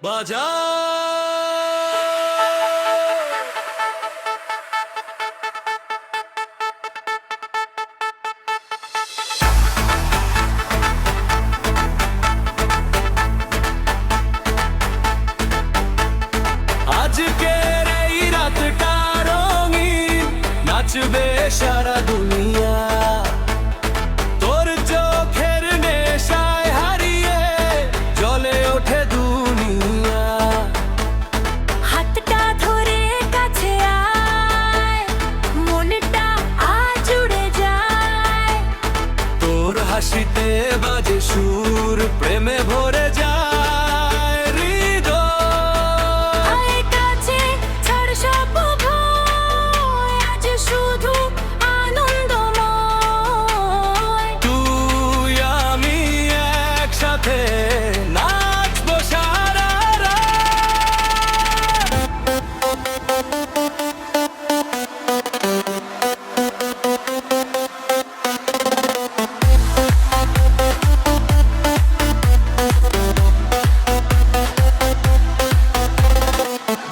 বাজা। আজকের এই রাতটা রঙিন, নাচবে সারা দুনিয়া। তোর চোখের নেশায় হারিয়ে জ্বলে ওঠে দুনিয়া। হাতটা ধরে কাছে আয়, মনটা আজ উড়ে যায়। তোর হাসিতে বাজে সুর, প্রেমে ভরে যায় হৃদয়। আয় কাছে, ছাড় সব ভয়, আজ শুধু আনন্দময়। তুই আমি একসাথে নাচবো সারা রাত।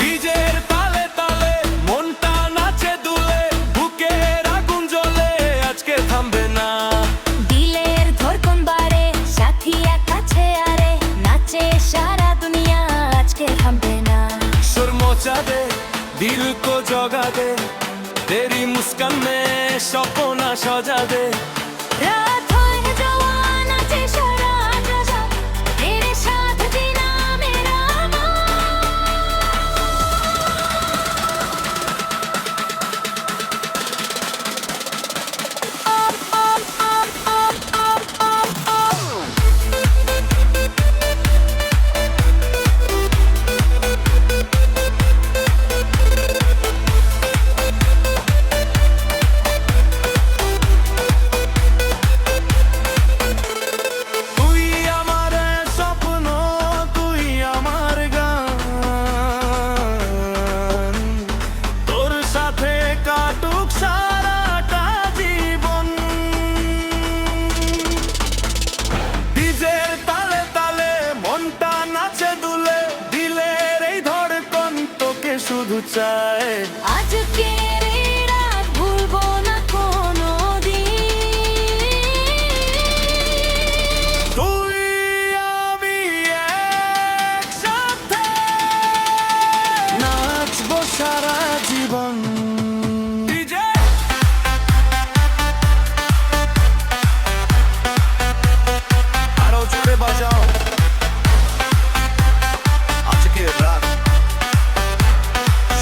ডিজের তালে তালে মনটা নাচে দুলে, বুকের আগুন জ্বলে আজকে থামবে না। দিলের ধড়কন বাড়ে, সাথী এক কাছে আরে, নাচে সারা দুনিয়া আজকে থামবে না। सुर मचा दे, दिल को जगा दे, तेरी मुस्कान में सपना सजा दे। रात होए जवान, नाचे सारा जहां, तेरे साथ जीना मेरा अरमान। তুই আমার স্বপ্ন, তুই আমার গান, তোর সাথে কাটুক সারাটা জীবন। ডিজের তালে তালে মনটা নাচে দুলে, দিলের এই ধড়কন তোকে শুধু চায়। আজকের এই রাত ভুলবো না কোনোদিন। তুই আমি একসাথে নাচবো সারা জীবন। ডিজে আরো জোরে বাজাও, আজকের রাত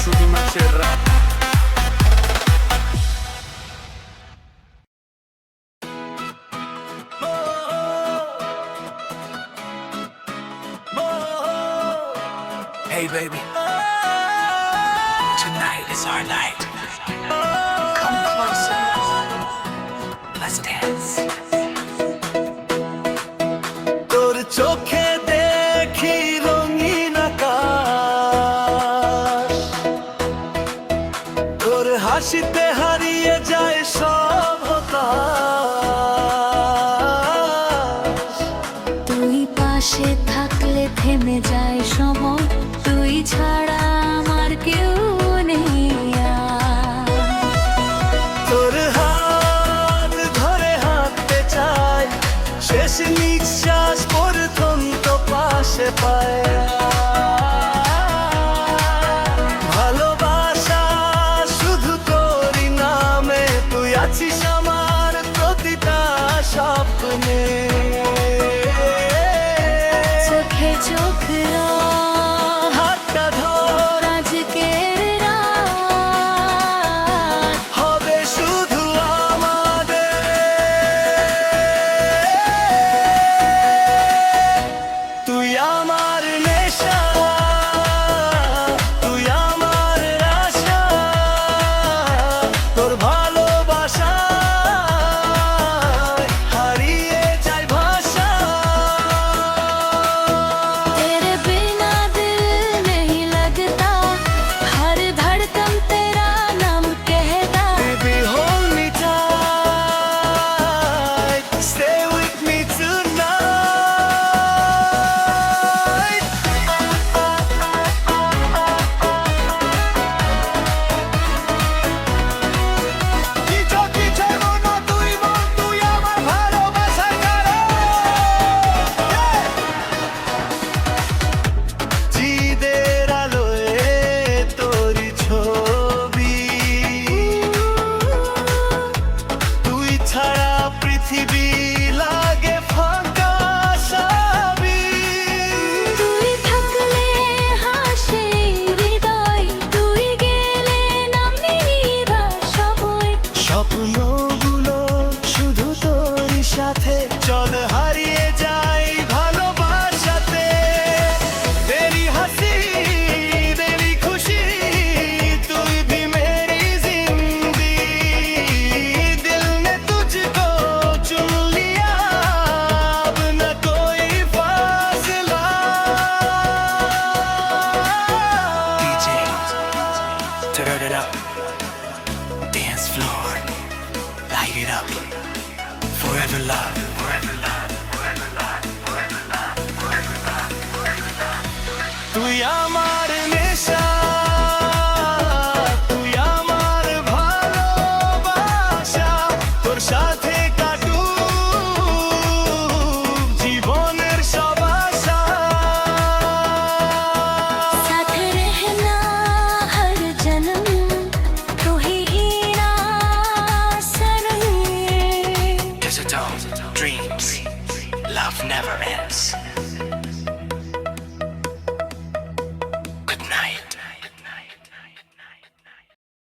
শুধু নাচের রাত। Hey baby, tonight is our night. Come closer. Let's dance. তোর চোখে দেখি রঙিন আকাশ, তোর হাসিতে হারিয়ে যায় সব হতাশ। তুই পাশে থাকলে থেমে যায় সময়, তুই ছাড়া আমার কেউ নেই আর। তোর হাত ধরে হাঁটতে চাই, শেষ নিঃশ্বাস পর্যন্ত পাশে পায়। ভালোবাসা শুধু তোরই নামে, তুই আছিস আমার প্রতিটা স্বপ্নে। চোখে চোখ রাখ, হাতটা ধর, আজকের রাত হবে শুধু আমাদের। তুই আমার নেশা, তুই আমার আশা, তোর ভালোবাসা হারিয়ে যায় ভাষা। तेरे তুই আমার নেশা, তুই আমার ভালোবাসা, তোর সাথে কাটুক জীবনের সব আশা। साथ रहना हर जन्म तू ही हीरा सरंग Here's a dome, dreams, love never ends.